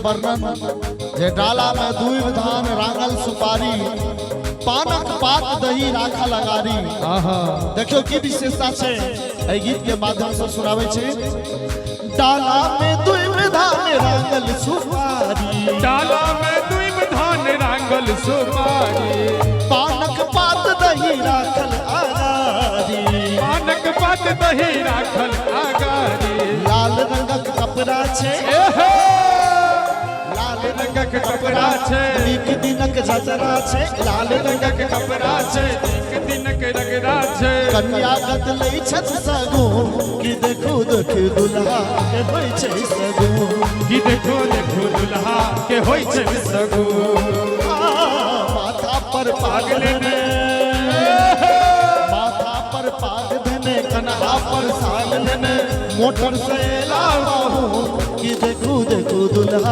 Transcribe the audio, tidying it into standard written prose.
वर्णन जे डाला में दूब धान रांगल सुपारी पानक पात दही राखा लगारी। देखियो की विशेषता छे एहि गीत के माध्यम से सुनावे छे। डाला में दूब धान रांगल सुपारी, डाला में दूब धान रांगल सुपारी, पानक पात दही राखल आगारी, पानक पात दही राखल आगारी। लाल रंगक कपड़ा छे, लाल रंगक कपड़ा छे, नीक दिनक जजरा छे, लाल रंगक कपड़ा छे, नीक दिनक रगड़ा छे। कन्या गत लई छत सगुन कि देखो देखो दुल्हा के होय छै सगुन, कि देखो देखो दुल्हा के होय छै सगुन। माथा पर पाग लेने, माथा पर पाग देने, कन्हा पर साग लेने, मोटर से लाओ कि देखो देखो दुल्हा